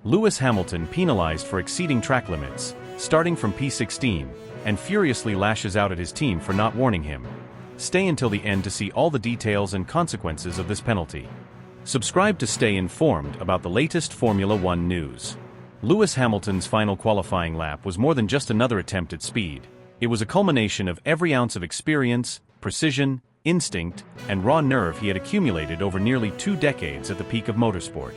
Lewis Hamilton penalized for exceeding track limits, starting from P16, and furiously lashes out at his team for not warning him. Stay until the end to see all the details and consequences of this penalty. Subscribe to stay informed about the latest Formula One news. Lewis Hamilton's final qualifying lap was more than just another attempt at speed. It was a culmination of every ounce of experience, precision, instinct, and raw nerve he had accumulated over nearly 2 decades at the peak of motorsport.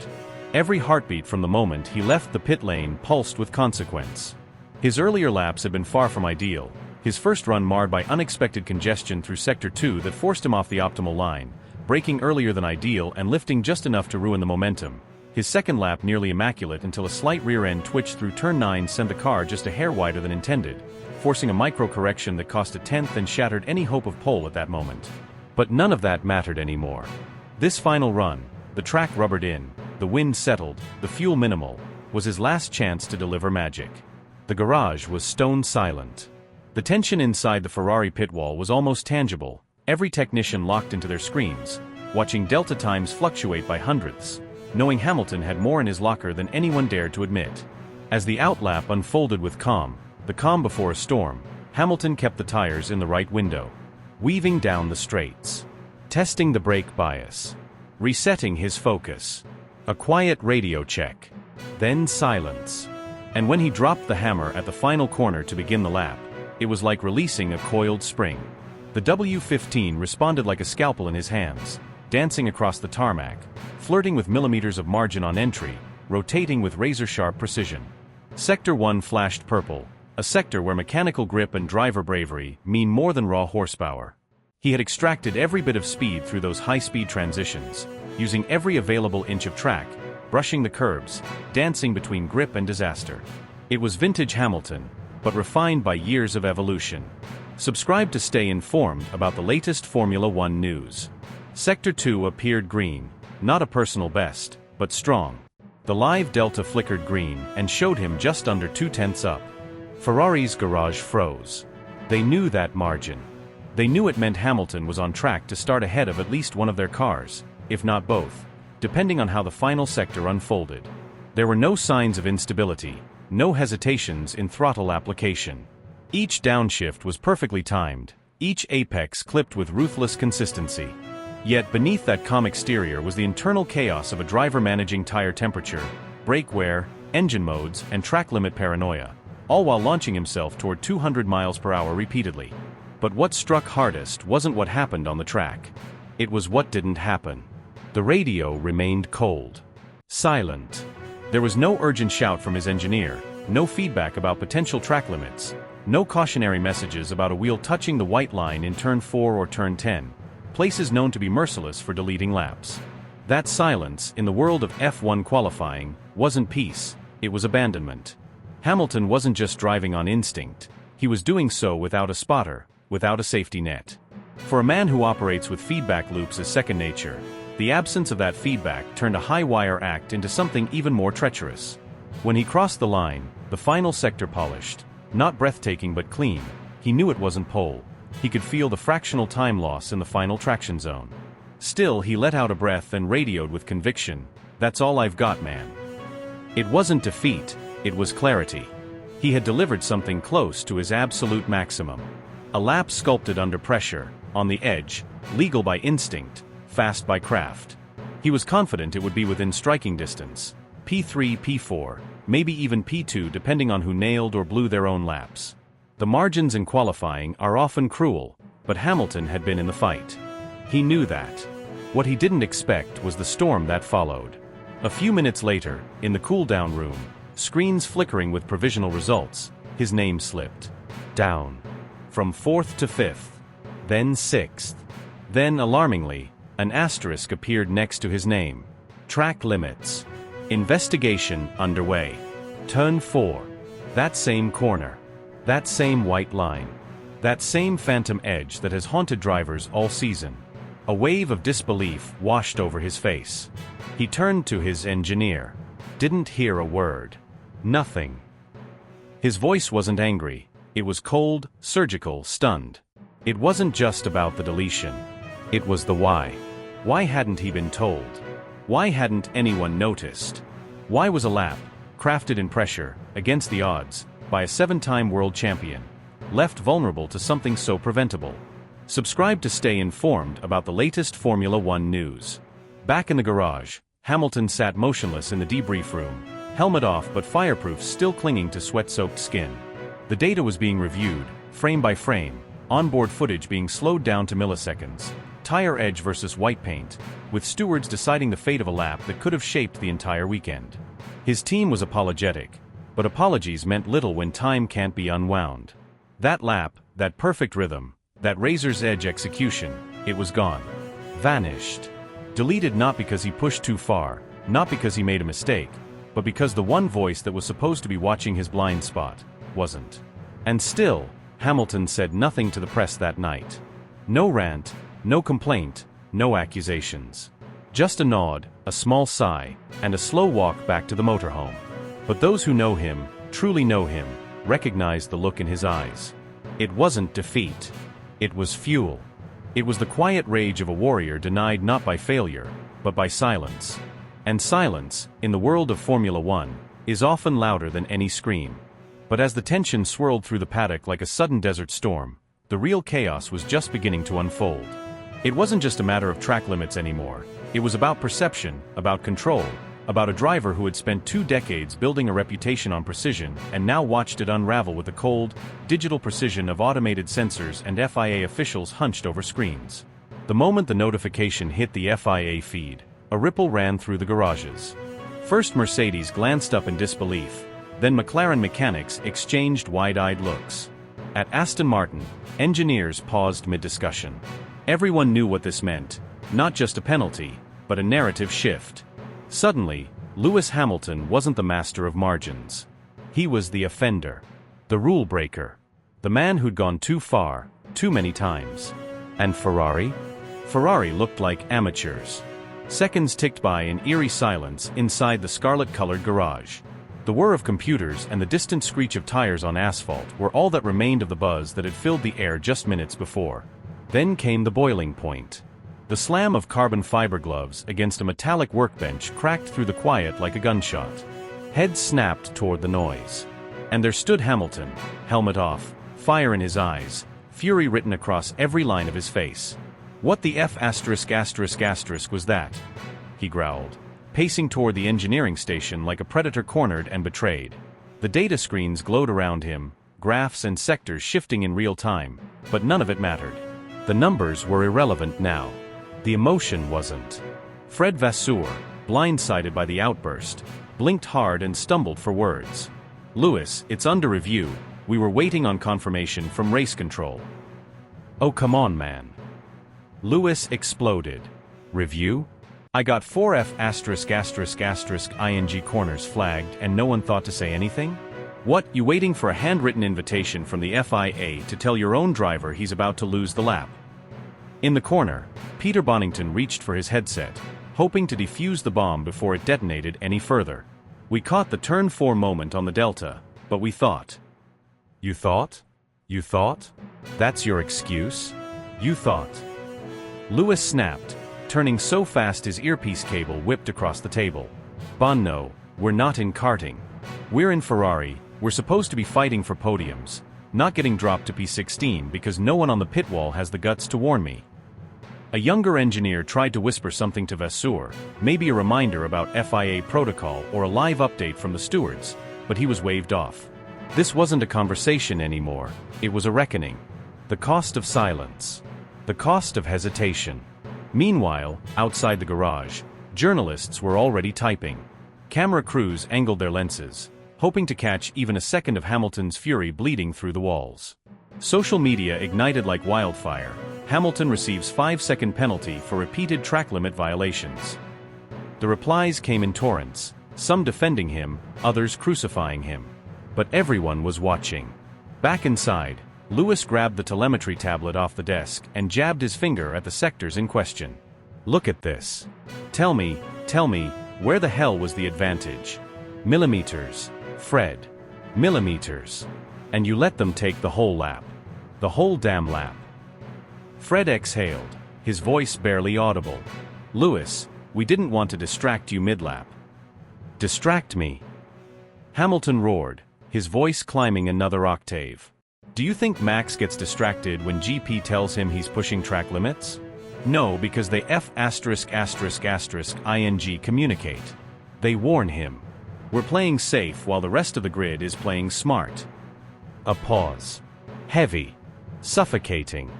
Every heartbeat from the moment he left the pit lane pulsed with consequence. His earlier laps had been far from ideal, his first run marred by unexpected congestion through Sector 2 that forced him off the optimal line, braking earlier than ideal and lifting just enough to ruin the momentum. His second lap nearly immaculate until a slight rear-end twitch through Turn 9 sent the car just a hair wider than intended, forcing a micro-correction that cost a tenth and shattered any hope of pole at that moment. But none of that mattered anymore. This final run, the track rubbered in, the wind settled, the fuel minimal, was his last chance to deliver magic. The garage was stone silent. The tension inside the Ferrari pit wall was almost tangible, every technician locked into their screens, watching delta times fluctuate by hundredths, knowing Hamilton had more in his locker than anyone dared to admit. As the outlap unfolded with calm, the calm before a storm, Hamilton kept the tires in the right window, weaving down the straights, testing the brake bias, resetting his focus. A quiet radio check, then silence. And when he dropped the hammer at the final corner to begin the lap, it was like releasing a coiled spring. The W15 responded like a scalpel in his hands, dancing across the tarmac, flirting with millimeters of margin on entry, rotating with razor-sharp precision. Sector 1 flashed purple, a sector where mechanical grip and driver bravery mean more than raw horsepower. He had extracted every bit of speed through those high-speed transitions, using every available inch of track, brushing the curbs, dancing between grip and disaster. It was vintage Hamilton, but refined by years of evolution. Subscribe to stay informed about the latest Formula One news. Sector 2 appeared green, not a personal best, but strong. The live delta flickered green and showed him just under 2/10 up. Ferrari's garage froze. They knew that margin. They knew it meant Hamilton was on track to start ahead of at least one of their cars, if not both, depending on how the final sector unfolded. There were no signs of instability, no hesitations in throttle application. Each downshift was perfectly timed, each apex clipped with ruthless consistency. Yet beneath that calm exterior was the internal chaos of a driver managing tire temperature, brake wear, engine modes, and track limit paranoia, all while launching himself toward 200 miles per hour repeatedly. But what struck hardest wasn't what happened on the track. It was what didn't happen. The radio remained cold. Silent. There was no urgent shout from his engineer, no feedback about potential track limits, no cautionary messages about a wheel touching the white line in Turn 4 or Turn 10, places known to be merciless for deleting laps. That silence, in the world of F1 qualifying, wasn't peace, it was abandonment. Hamilton wasn't just driving on instinct, he was doing so without a spotter, without a safety net. For a man who operates with feedback loops as second nature, the absence of that feedback turned a high-wire act into something even more treacherous. When he crossed the line, the final sector polished, not breathtaking but clean, he knew it wasn't pole. He could feel the fractional time loss in the final traction zone. Still, he let out a breath and radioed with conviction, "That's all I've got, man." It wasn't defeat, it was clarity. He had delivered something close to his absolute maximum. A lap sculpted under pressure, on the edge, legal by instinct, fast by craft. He was confident it would be within striking distance. P3, P4, maybe even P2 depending on who nailed or blew their own laps. The margins in qualifying are often cruel, but Hamilton had been in the fight. He knew that. What he didn't expect was the storm that followed. A few minutes later, in the cool-down room, screens flickering with provisional results, his name slipped. Down. From 4th to 5th. Then 6th. Then, alarmingly, an asterisk appeared next to his name. Track limits. Investigation underway. Turn 4. That same corner. That same white line. That same phantom edge that has haunted drivers all season. A wave of disbelief washed over his face. He turned to his engineer. Didn't hear a word. Nothing. His voice wasn't angry. It was cold, surgical, stunned. It wasn't just about the deletion. It was the why. Why hadn't he been told? Why hadn't anyone noticed? Why was a lap, crafted in pressure, against the odds, by a 7-time world champion, left vulnerable to something so preventable. Subscribe to stay informed about the latest Formula One news. Back in the garage, Hamilton sat motionless in the debrief room, helmet off but fireproofs still clinging to sweat-soaked skin. The data was being reviewed, frame by frame, onboard footage being slowed down to milliseconds, tire edge versus white paint, with stewards deciding the fate of a lap that could have shaped the entire weekend. His team was apologetic, but apologies meant little when time can't be unwound. That lap, that perfect rhythm, that razor's edge execution, it was gone. Vanished. Deleted not because he pushed too far, not because he made a mistake, but because the one voice that was supposed to be watching his blind spot wasn't. And still, Hamilton said nothing to the press that night. No rant, no complaint, no accusations. Just a nod, a small sigh, and a slow walk back to the motorhome. But those who know him, truly know him, recognize the look in his eyes. It wasn't defeat. It was fuel. It was the quiet rage of a warrior denied not by failure, but by silence. And silence, in the world of Formula One, is often louder than any scream. But as the tension swirled through the paddock like a sudden desert storm, the real chaos was just beginning to unfold. It wasn't just a matter of track limits anymore. It was about perception, about control, about a driver who had spent 2 decades building a reputation on precision and now watched it unravel with the cold, digital precision of automated sensors and FIA officials hunched over screens. The moment the notification hit the FIA feed, a ripple ran through the garages. First Mercedes glanced up in disbelief, then McLaren mechanics exchanged wide-eyed looks. At Aston Martin, engineers paused mid-discussion. Everyone knew what this meant, not just a penalty, but a narrative shift. Suddenly, Lewis Hamilton wasn't the master of margins. He was the offender, the rule breaker, the man who'd gone too far, too many times. And Ferrari? Ferrari looked like amateurs. Seconds ticked by in eerie silence inside the scarlet-colored garage. The whir of computers and the distant screech of tires on asphalt were all that remained of the buzz that had filled the air just minutes before. Then came the boiling point. The slam of carbon fiber gloves against a metallic workbench cracked through the quiet like a gunshot. Heads snapped toward the noise. And there stood Hamilton, helmet off, fire in his eyes, fury written across every line of his face. "What the F*** was that?" he growled, pacing toward the engineering station like a predator cornered and betrayed. The data screens glowed around him, graphs and sectors shifting in real time, but none of it mattered. The numbers were irrelevant now. The emotion wasn't. Fred Vasseur, blindsided by the outburst, blinked hard and stumbled for words. "Lewis, it's under review. We were waiting on confirmation from race control." "Oh, come on, man." Lewis exploded. "Review? I got 4F*** ing corners flagged and no one thought to say anything? What, you waiting for a handwritten invitation from the FIA to tell your own driver he's about to lose the lap?" In the corner, Peter Bonington reached for his headset, hoping to defuse the bomb before it detonated any further. "We caught the turn 4 moment on the Delta, but we thought." "You thought? You thought? That's your excuse? You thought?" Lewis snapped, turning so fast his earpiece cable whipped across the table. "Bon, no, we're not in karting. We're in Ferrari. We're supposed to be fighting for podiums, not getting dropped to P16 because no one on the pit wall has the guts to warn me." A younger engineer tried to whisper something to Vasseur, maybe a reminder about FIA protocol or a live update from the stewards, but he was waved off. This wasn't a conversation anymore, it was a reckoning. The cost of silence. The cost of hesitation. Meanwhile, outside the garage, journalists were already typing. Camera crews angled their lenses, hoping to catch even a second of Hamilton's fury bleeding through the walls. Social media ignited like wildfire. Hamilton receives 5-second penalty for repeated track limit violations. The replies came in torrents, some defending him, others crucifying him. But everyone was watching. Back inside, Lewis grabbed the telemetry tablet off the desk and jabbed his finger at the sectors in question. "Look at this. Tell me, where the hell was the advantage? Millimeters, Fred. Millimeters. And you let them take the whole lap. The whole damn lap." Fred exhaled, his voice barely audible. "Lewis, we didn't want to distract you mid-lap." "Distract me?" Hamilton roared, his voice climbing another octave. Do you think Max gets distracted when GP tells him he's pushing track limits? No, because they *****ing communicate. They warn him. We're playing safe while the rest of the grid is playing smart. A pause. Heavy. Suffocating.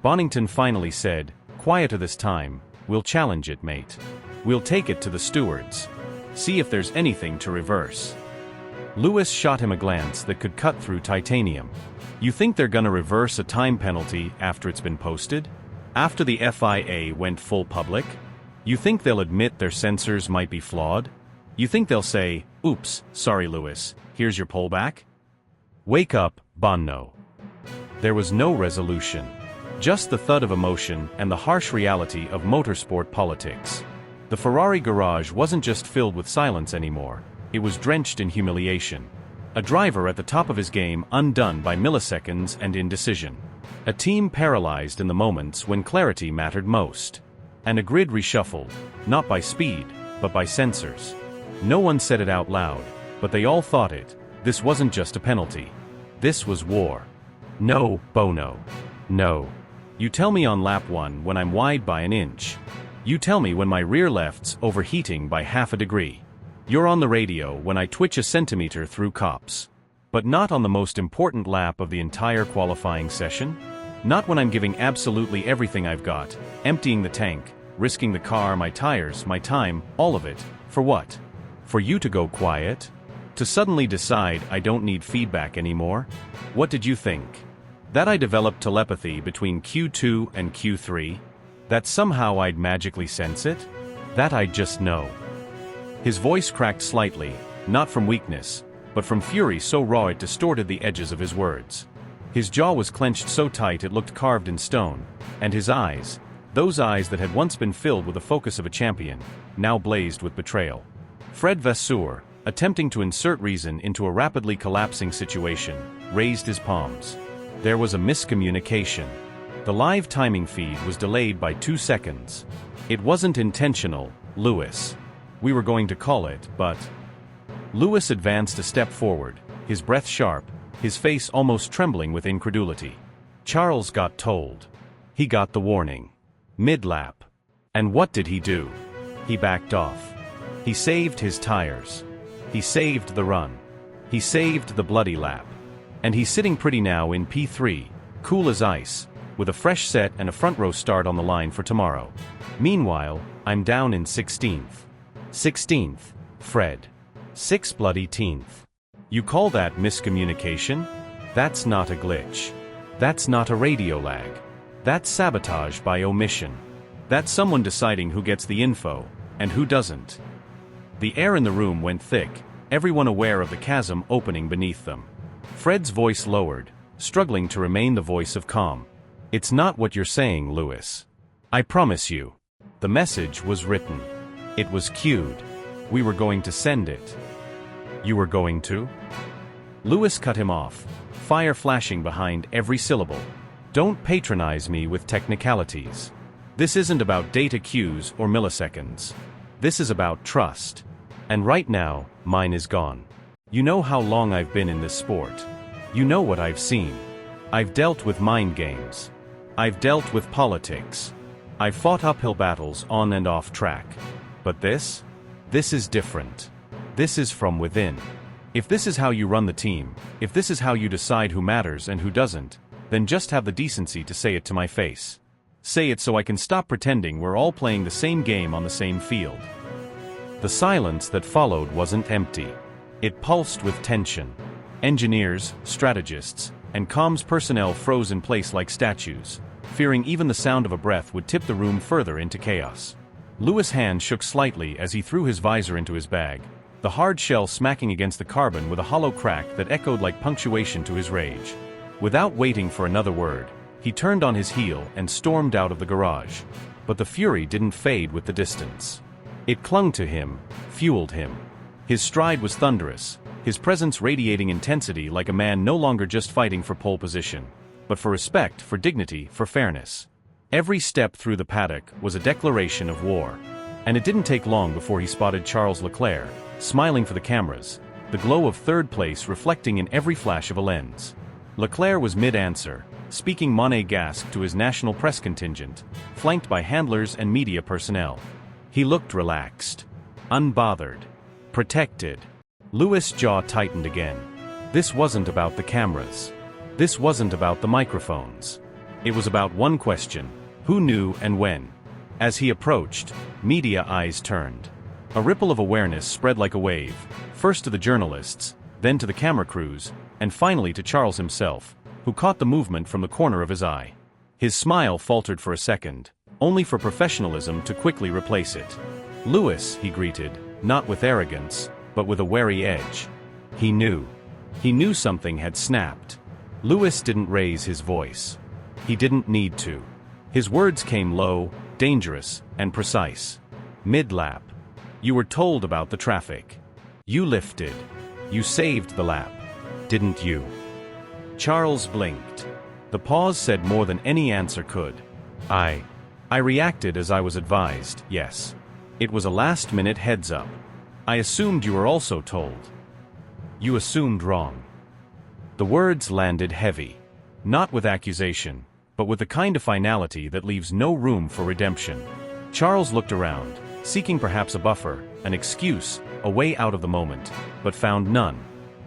Bonington finally said, quieter this time, we'll challenge it, mate. We'll take it to the stewards. See if there's anything to reverse. Lewis shot him a glance that could cut through titanium. You think they're gonna reverse a time penalty after it's been posted? After the FIA went full public? You think they'll admit their sensors might be flawed? You think they'll say, oops, sorry Lewis, here's your pullback? Wake up, Bonno. There was no resolution. Just the thud of emotion and the harsh reality of motorsport politics. The Ferrari garage wasn't just filled with silence anymore, it was drenched in humiliation. A driver at the top of his game undone by milliseconds and indecision. A team paralyzed in the moments when clarity mattered most. And a grid reshuffled, not by speed, but by sensors. No one said it out loud, but they all thought it. This wasn't just a penalty. This was war. No, Bono. No. You tell me on lap 1 when I'm wide by an inch. You tell me when my rear left's overheating by half a degree. You're on the radio when I twitch a centimeter through cops. But not on the most important lap of the entire qualifying session? Not when I'm giving absolutely everything I've got, emptying the tank, risking the car, my tires, my time, all of it. For what? For you to go quiet? To suddenly decide I don't need feedback anymore? What did you think? That I developed telepathy between Q2 and Q3? That somehow I'd magically sense it? That I'd just know. His voice cracked slightly, not from weakness, but from fury so raw it distorted the edges of his words. His jaw was clenched so tight it looked carved in stone, and his eyes, those eyes that had once been filled with the focus of a champion, now blazed with betrayal. Fred Vasseur, attempting to insert reason into a rapidly collapsing situation, raised his palms. There was a miscommunication. The live timing feed was delayed by 2 seconds. It wasn't intentional, Lewis. We were going to call it, but... Lewis advanced a step forward, his breath sharp, his face almost trembling with incredulity. Charles got told. He got the warning. Mid-lap. And what did he do? He backed off. He saved his tires. He saved the run. He saved the bloody lap. And he's sitting pretty now in P3, cool as ice, with a fresh set and a front row start on the line for tomorrow. Meanwhile, I'm down in 16th. 16th, Fred. 6/10th. You call that miscommunication? That's not a glitch. That's not a radio lag. That's sabotage by omission. That's someone deciding who gets the info, and who doesn't. The air in the room went thick, everyone aware of the chasm opening beneath them. Fred's voice lowered, struggling to remain the voice of calm. It's not what you're saying, Lewis. I promise you. The message was written. It was queued. We were going to send it. You were going to? Lewis cut him off, fire flashing behind every syllable. Don't patronize me with technicalities. This isn't about data queues or milliseconds. This is about trust. And right now, mine is gone. You know how long I've been in this sport. You know what I've seen. I've dealt with mind games. I've dealt with politics. I've fought uphill battles on and off track. But this is different. This is from within. If this is how you run the team, if this is how you decide who matters and who doesn't, then just have the decency to say it to my face. Say it so I can stop pretending we're all playing the same game on the same field. The silence that followed wasn't empty. It pulsed with tension. Engineers, strategists, and comms personnel froze in place like statues, fearing even the sound of a breath would tip the room further into chaos. Lewis' hand shook slightly as he threw his visor into his bag, the hard shell smacking against the carbon with a hollow crack that echoed like punctuation to his rage. Without waiting for another word, he turned on his heel and stormed out of the garage. But the fury didn't fade with the distance. It clung to him, fueled him. His stride was thunderous, his presence radiating intensity like a man no longer just fighting for pole position, but for respect, for dignity, for fairness. Every step through the paddock was a declaration of war. And it didn't take long before he spotted Charles Leclerc, smiling for the cameras, the glow of third place reflecting in every flash of a lens. Leclerc was mid-answer, speaking monégasque to his national press contingent, flanked by handlers and media personnel. He looked relaxed, unbothered, protected. Lewis' jaw tightened again. This wasn't about the cameras. This wasn't about the microphones. It was about one question: who knew and when? As he approached, media eyes turned. A ripple of awareness spread like a wave, first to the journalists, then to the camera crews, and finally to Charles himself, who caught the movement from the corner of his eye. His smile faltered for a second, only for professionalism to quickly replace it. "Lewis," he greeted, not with arrogance, but with a wary edge. He knew. He knew something had snapped. Lewis didn't raise his voice. He didn't need to. His words came low, dangerous, and precise. "Mid-lap. You were told about the traffic. You lifted. You saved the lap. Didn't you?" Charles blinked. The pause said more than any answer could. I reacted as I was advised, yes. It was a last-minute heads-up. I assumed you were also told." "You assumed wrong." The words landed heavy. Not with accusation, but with the kind of finality that leaves no room for redemption. Charles looked around, seeking perhaps a buffer, an excuse, a way out of the moment, but found none.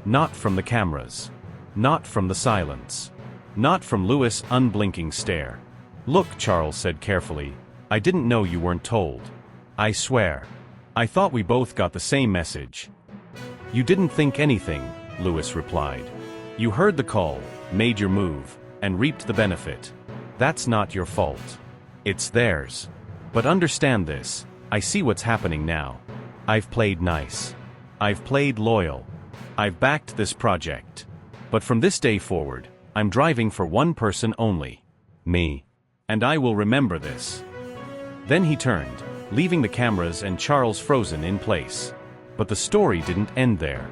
Not from the cameras. Not from the silence. Not from Lewis' unblinking stare. "Look," Charles said carefully, "I didn't know you weren't told. I swear. I thought we both got the same message." "You didn't think anything," Lewis replied. "You heard the call, made your move, and reaped the benefit. That's not your fault. It's theirs. But understand this, I see what's happening now. I've played nice. I've played loyal. I've backed this project. But from this day forward, I'm driving for one person only. Me. And I will remember this." Then he turned, leaving the cameras and Charles frozen in place. But the story didn't end there.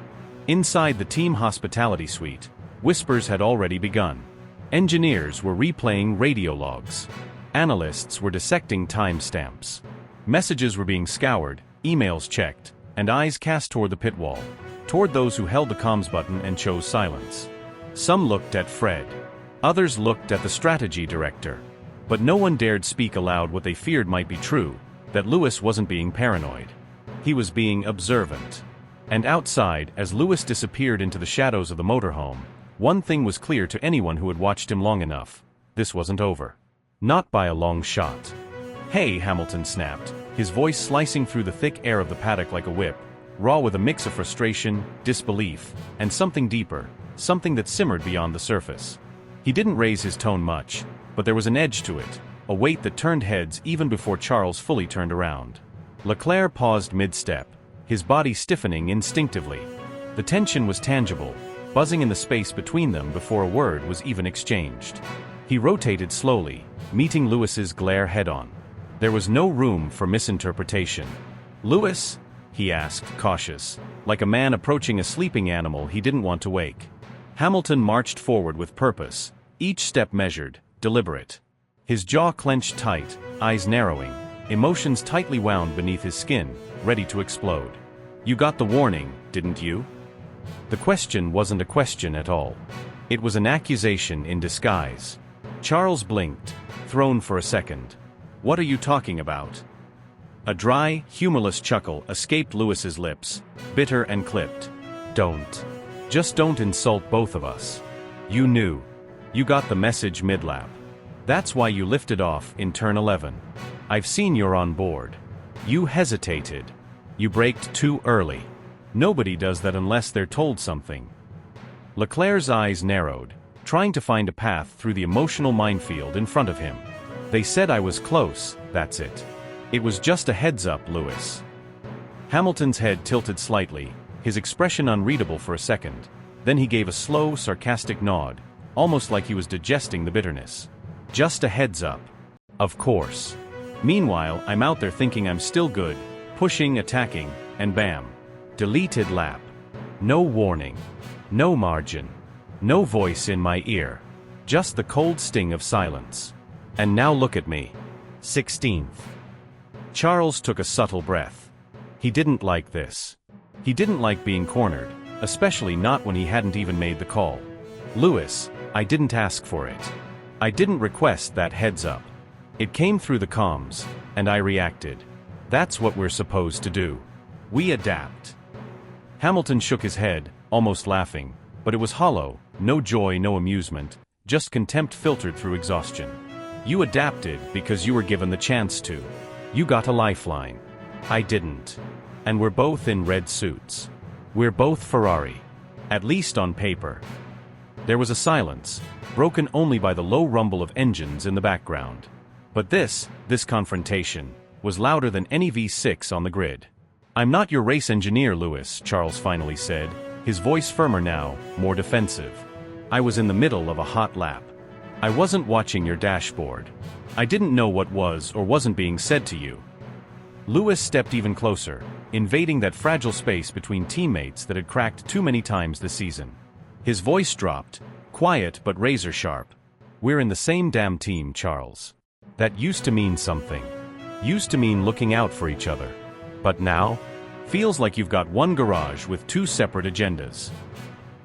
Inside the team hospitality suite, whispers had already begun. Engineers were replaying radio logs. Analysts were dissecting timestamps. Messages were being scoured, emails checked, and eyes cast toward the pit wall, toward those who held the comms button and chose silence. Some looked at Fred. Others looked at the strategy director. But no one dared speak aloud what they feared might be true, that Lewis wasn't being paranoid. He was being observant. And outside, as Lewis disappeared into the shadows of the motorhome, one thing was clear to anyone who had watched him long enough: this wasn't over. Not by a long shot. "Hey," Hamilton snapped, his voice slicing through the thick air of the paddock like a whip, raw with a mix of frustration, disbelief, and something deeper, something that simmered beyond the surface. He didn't raise his tone much, but there was an edge to it, a weight that turned heads even before Charles fully turned around. Leclerc paused mid-step, his body stiffening instinctively. The tension was tangible, buzzing in the space between them before a word was even exchanged. He rotated slowly, meeting Lewis's glare head-on. There was no room for misinterpretation. "Lewis?" he asked, cautious, like a man approaching a sleeping animal he didn't want to wake. Hamilton marched forward with purpose, each step measured, deliberate. His jaw clenched tight, eyes narrowing, emotions tightly wound beneath his skin, ready to explode. "You got the warning, didn't you?" The question wasn't a question at all. It was an accusation in disguise. Charles blinked, thrown for a second. "What are you talking about?" A dry, humorless chuckle escaped Lewis's lips, bitter and clipped. "Don't. Just don't insult both of us. You knew. You got the message mid-lap. That's why you lifted off in turn 11. I've seen you're on board. You hesitated. You braked too early. Nobody does that unless they're told something." Leclerc's eyes narrowed, trying to find a path through the emotional minefield in front of him. "They said I was close, that's it. It was just a heads-up, Lewis." Hamilton's head tilted slightly, his expression unreadable for a second. Then he gave a slow, sarcastic nod, almost like he was digesting the bitterness. "Just a heads-up. Of course. Meanwhile, I'm out there thinking I'm still good, pushing, attacking, and bam. Deleted lap. No warning. No margin. No voice in my ear. Just the cold sting of silence. And now look at me. 16th. Charles took a subtle breath. He didn't like this. He didn't like being cornered, especially not when he hadn't even made the call. "Lewis, I didn't ask for it. I didn't request that heads up. It came through the comms, and I reacted. That's what we're supposed to do. We adapt." Hamilton shook his head, almost laughing, but it was hollow, no joy, no amusement, just contempt filtered through exhaustion. "You adapted because you were given the chance to. You got a lifeline. I didn't. And we're both in red suits. We're both Ferrari. At least on paper." There was a silence, broken only by the low rumble of engines in the background. But this confrontation, was louder than any V6 on the grid. "I'm not your race engineer, Lewis," Charles finally said, his voice firmer now, more defensive. "I was in the middle of a hot lap. I wasn't watching your dashboard. I didn't know what was or wasn't being said to you." Lewis stepped even closer, invading that fragile space between teammates that had cracked too many times this season. His voice dropped, quiet but razor sharp. "We're in the same damn team, Charles. That used to mean something. Used to mean looking out for each other. But now? Feels like you've got one garage with two separate agendas."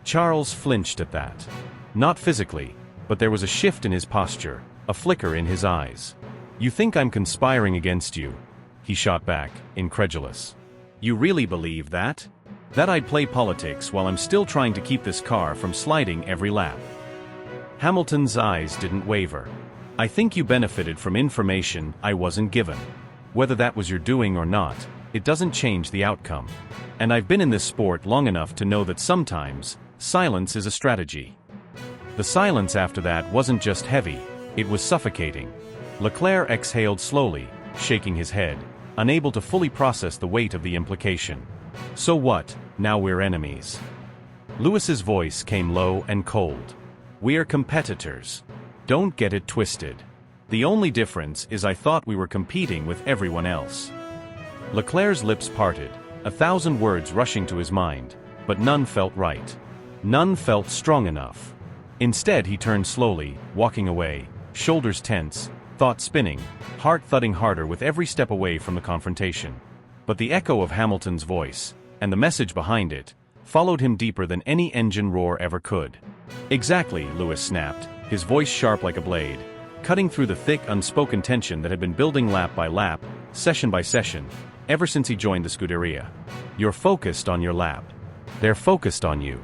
Charles flinched at that. Not physically, but there was a shift in his posture, a flicker in his eyes. "You think I'm conspiring against you?" he shot back, incredulous. "You really believe that? That I'd play politics while I'm still trying to keep this car from sliding every lap?" Hamilton's eyes didn't waver. "I think you benefited from information I wasn't given. Whether that was your doing or not, it doesn't change the outcome. And I've been in this sport long enough to know that sometimes, silence is a strategy." The silence after that wasn't just heavy, it was suffocating. Leclerc exhaled slowly, shaking his head, unable to fully process the weight of the implication. "So what, now we're enemies?" Lewis's voice came low and cold. "We're competitors. Don't get it twisted. The only difference is I thought we were competing with everyone else." Leclerc's lips parted, 1,000 words rushing to his mind, but none felt right. None felt strong enough. Instead he turned slowly, walking away, shoulders tense, thought spinning, heart thudding harder with every step away from the confrontation. But the echo of Hamilton's voice, and the message behind it, followed him deeper than any engine roar ever could. "Exactly," Lewis snapped, his voice sharp like a blade, cutting through the thick, unspoken tension that had been building lap by lap, session by session, ever since he joined the Scuderia. "You're focused on your lap. They're focused on you.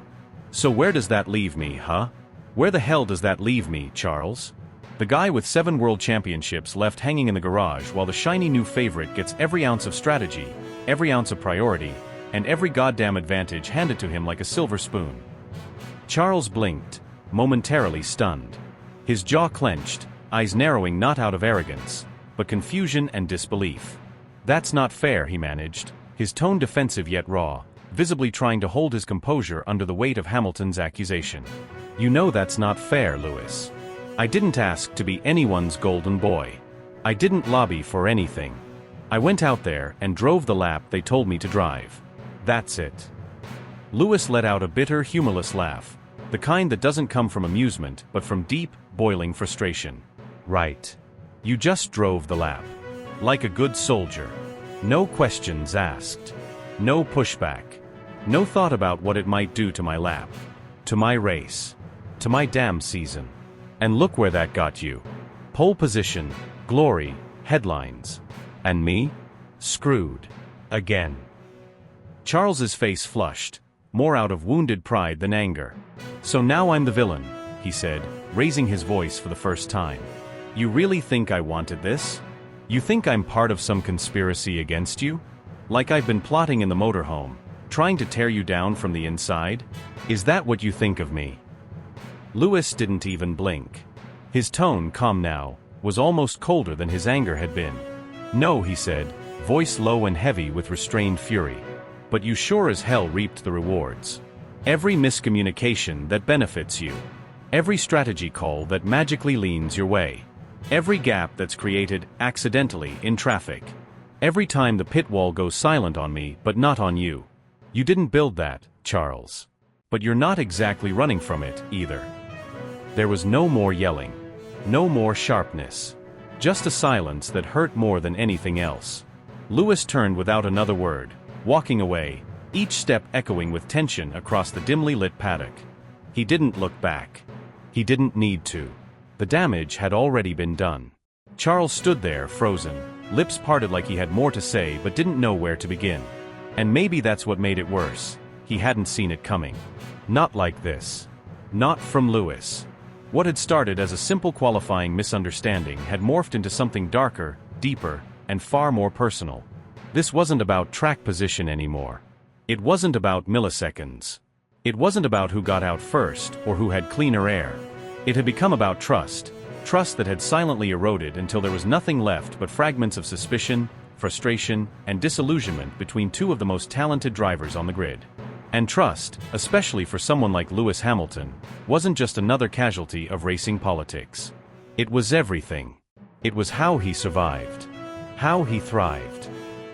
So where does that leave me, huh? Where the hell does that leave me, Charles? The guy with 7 world championships left hanging in the garage while the shiny new favorite gets every ounce of strategy, every ounce of priority, and every goddamn advantage handed to him like a silver spoon." Charles blinked, momentarily stunned. His jaw clenched, eyes narrowing not out of arrogance, but confusion and disbelief. "That's not fair," he managed, his tone defensive yet raw, visibly trying to hold his composure under the weight of Hamilton's accusation. "You know that's not fair, Lewis. I didn't ask to be anyone's golden boy. I didn't lobby for anything. I went out there and drove the lap they told me to drive. That's it." Lewis let out a bitter, humorless laugh, the kind that doesn't come from amusement but from deep, boiling frustration. "Right. You just drove the lap. Like a good soldier. No questions asked. No pushback. No thought about what it might do to my lap. To my race. To my damn season. And look where that got you. Pole position, glory, headlines. And me? Screwed. Again." Charles's face flushed, more out of wounded pride than anger. "So now I'm the villain," he said, raising his voice for the first time. "You really think I wanted this? You think I'm part of some conspiracy against you? Like I've been plotting in the motorhome, trying to tear you down from the inside? Is that what you think of me?" Lewis didn't even blink. His tone, calm now, was almost colder than his anger had been. "No," he said, voice low and heavy with restrained fury. "But you sure as hell reaped the rewards. Every miscommunication that benefits you. Every strategy call that magically leans your way. Every gap that's created accidentally in traffic. Every time the pit wall goes silent on me but not on you. You didn't build that, Charles. But you're not exactly running from it, either." There was no more yelling. No more sharpness. Just a silence that hurt more than anything else. Lewis turned without another word, walking away, each step echoing with tension across the dimly lit paddock. He didn't look back. He didn't need to. The damage had already been done. Charles stood there, frozen, lips parted like he had more to say but didn't know where to begin. And maybe that's what made it worse. He hadn't seen it coming. Not like this. Not from Lewis. What had started as a simple qualifying misunderstanding had morphed into something darker, deeper, and far more personal. This wasn't about track position anymore. It wasn't about milliseconds. It wasn't about who got out first or who had cleaner air. It had become about trust. Trust that had silently eroded until there was nothing left but fragments of suspicion, frustration, and disillusionment between two of the most talented drivers on the grid. And trust, especially for someone like Lewis Hamilton, wasn't just another casualty of racing politics. It was everything. It was how he survived. How he thrived.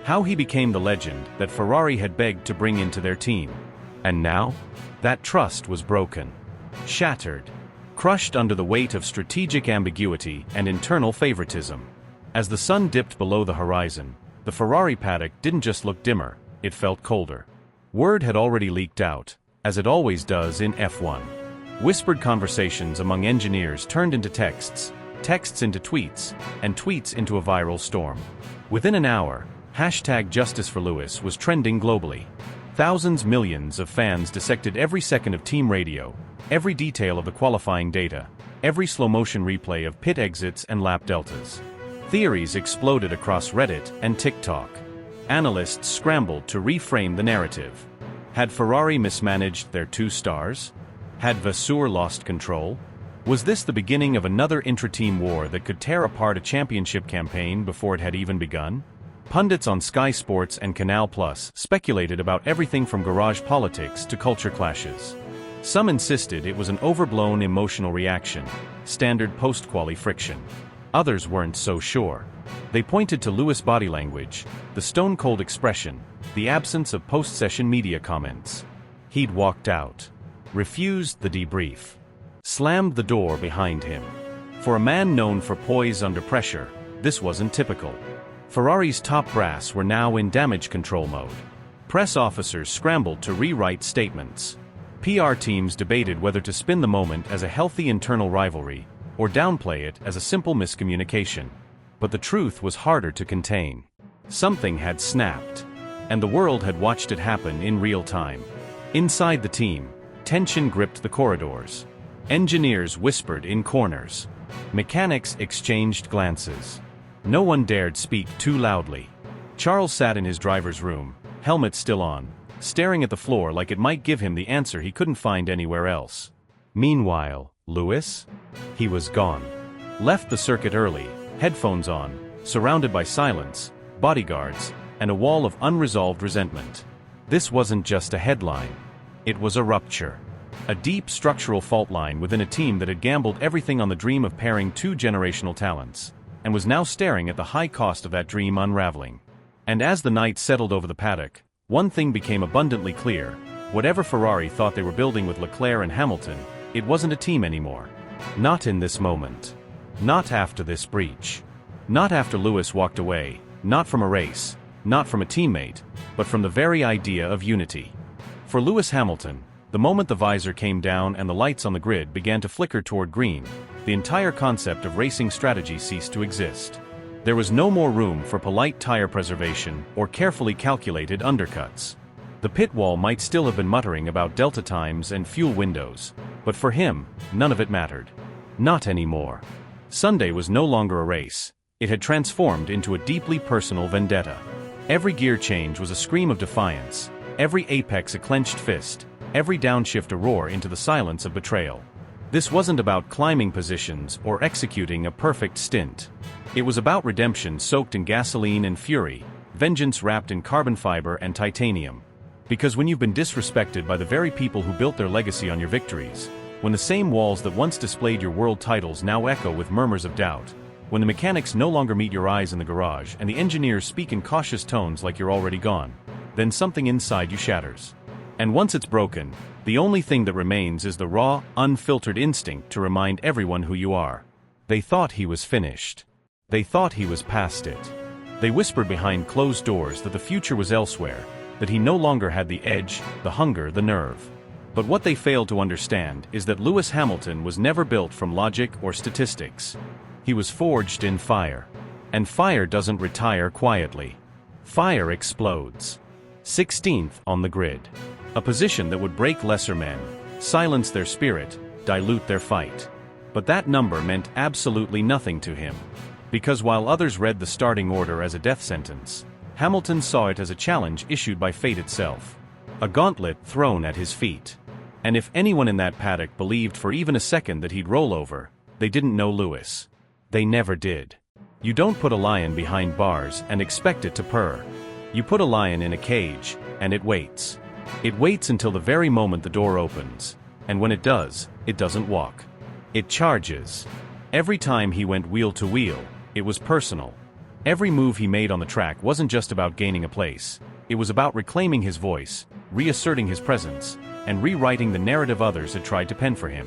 How he became the legend that Ferrari had begged to bring into their team. And now? That trust was broken. Shattered. Crushed under the weight of strategic ambiguity and internal favoritism. As the sun dipped below the horizon, the Ferrari paddock didn't just look dimmer, it felt colder. Word had already leaked out, as it always does in F1. Whispered conversations among engineers turned into texts, texts into tweets, and tweets into a viral storm. Within an hour, #JusticeForLewis was trending globally. Thousands, millions of fans dissected every second of team radio, every detail of the qualifying data, every slow-motion replay of pit exits and lap deltas. Theories exploded across Reddit and TikTok. Analysts scrambled to reframe the narrative. Had Ferrari mismanaged their two stars? Had Vasseur lost control? Was this the beginning of another intra-team war that could tear apart a championship campaign before it had even begun? Pundits on Sky Sports and Canal Plus speculated about everything from garage politics to culture clashes. Some insisted it was an overblown emotional reaction, standard post-quali friction. Others weren't so sure. They pointed to Lewis' body language, the stone-cold expression, the absence of post-session media comments. He'd walked out, refused the debrief, slammed the door behind him. For a man known for poise under pressure, this wasn't typical. Ferrari's top brass were now in damage control mode. Press officers scrambled to rewrite statements. PR teams debated whether to spin the moment as a healthy internal rivalry, or downplay it as a simple miscommunication. But the truth was harder to contain. Something had snapped, and the world had watched it happen in real time. Inside the team, tension gripped the corridors. Engineers whispered in corners. Mechanics exchanged glances. No one dared speak too loudly. Charles sat in his driver's room, helmet still on, staring at the floor like it might give him the answer he couldn't find anywhere else. Meanwhile, Lewis? He was gone. Left the circuit early, headphones on, surrounded by silence, bodyguards, and a wall of unresolved resentment. This wasn't just a headline. It was a rupture. A deep structural fault line within a team that had gambled everything on the dream of pairing two generational talents, and was now staring at the high cost of that dream unraveling. And as the night settled over the paddock, one thing became abundantly clear. Whatever Ferrari thought they were building with Leclerc and Hamilton, it wasn't a team anymore. Not in this moment. Not after this breach. Not after Lewis walked away, not from a race, not from a teammate, but from the very idea of unity. For Lewis Hamilton, the moment the visor came down and the lights on the grid began to flicker toward green, the entire concept of racing strategy ceased to exist. There was no more room for polite tire preservation or carefully calculated undercuts. The pit wall might still have been muttering about delta times and fuel windows, but for him, none of it mattered. Not anymore. Sunday was no longer a race. It had transformed into a deeply personal vendetta. Every gear change was a scream of defiance, every apex a clenched fist, every downshift a roar into the silence of betrayal. This wasn't about climbing positions or executing a perfect stint. It was about redemption soaked in gasoline and fury, vengeance wrapped in carbon fiber and titanium. Because when you've been disrespected by the very people who built their legacy on your victories, when the same walls that once displayed your world titles now echo with murmurs of doubt, when the mechanics no longer meet your eyes in the garage and the engineers speak in cautious tones like you're already gone, then something inside you shatters. And once it's broken, the only thing that remains is the raw, unfiltered instinct to remind everyone who you are. They thought he was finished. They thought he was past it. They whispered behind closed doors that the future was elsewhere, that he no longer had the edge, the hunger, the nerve. But what they failed to understand is that Lewis Hamilton was never built from logic or statistics. He was forged in fire. And fire doesn't retire quietly. Fire explodes. 16th on the grid. A position that would break lesser men, silence their spirit, dilute their fight. But that number meant absolutely nothing to him. Because while others read the starting order as a death sentence, Hamilton saw it as a challenge issued by fate itself. A gauntlet thrown at his feet. And if anyone in that paddock believed for even a second that he'd roll over, they didn't know Lewis. They never did. You don't put a lion behind bars and expect it to purr. You put a lion in a cage, and it waits. It waits until the very moment the door opens, and when it does, it doesn't walk. It charges. Every time he went wheel to wheel, it was personal. Every move he made on the track wasn't just about gaining a place. It was about reclaiming his voice, reasserting his presence, and rewriting the narrative others had tried to pen for him.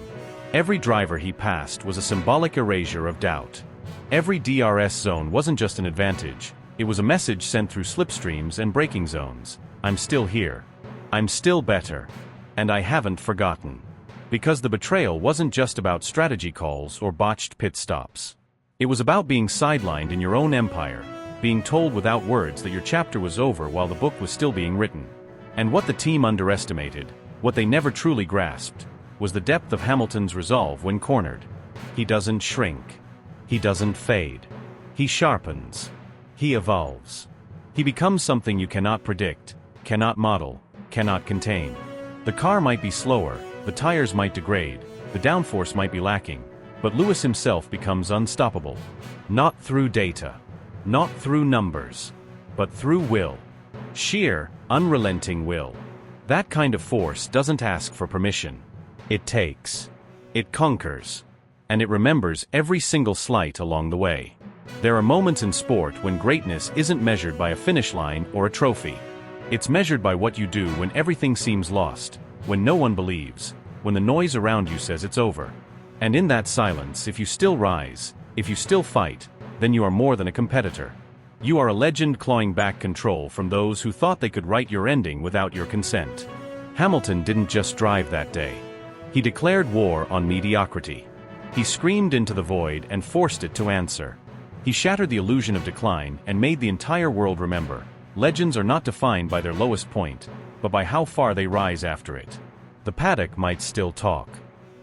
Every driver he passed was a symbolic erasure of doubt. Every DRS zone wasn't just an advantage, it was a message sent through slipstreams and braking zones. I'm still here. I'm still better. And I haven't forgotten. Because the betrayal wasn't just about strategy calls or botched pit stops. It was about being sidelined in your own empire, being told without words that your chapter was over while the book was still being written. And what the team underestimated, what they never truly grasped, was the depth of Hamilton's resolve when cornered. He doesn't shrink. He doesn't fade. He sharpens. He evolves. He becomes something you cannot predict, cannot model, cannot contain. The car might be slower, the tires might degrade, the downforce might be lacking, but Lewis himself becomes unstoppable. Not through data. Not through numbers. But through will. Sheer, unrelenting will. That kind of force doesn't ask for permission. It takes. It conquers. And it remembers every single slight along the way. There are moments in sport when greatness isn't measured by a finish line or a trophy. It's measured by what you do when everything seems lost, when no one believes, when the noise around you says it's over. And in that silence, if you still rise, if you still fight, then you are more than a competitor. You are a legend clawing back control from those who thought they could write your ending without your consent. Hamilton didn't just drive that day. He declared war on mediocrity. He screamed into the void and forced it to answer. He shattered the illusion of decline and made the entire world remember. Legends are not defined by their lowest point, but by how far they rise after it. The paddock might still talk.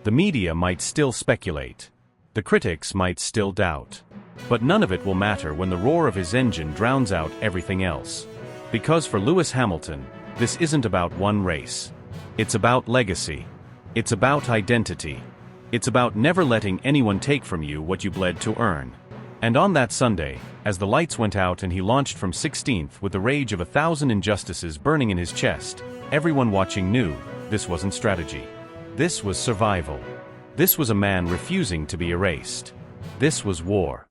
The media might still speculate. The critics might still doubt. But none of it will matter when the roar of his engine drowns out everything else. Because for Lewis Hamilton, this isn't about one race. It's about legacy. It's about identity. It's about never letting anyone take from you what you bled to earn. And on that Sunday, as the lights went out and he launched from 16th with the rage of 1,000 injustices burning in his chest, everyone watching knew this wasn't strategy. This was survival. This was a man refusing to be erased. This was war.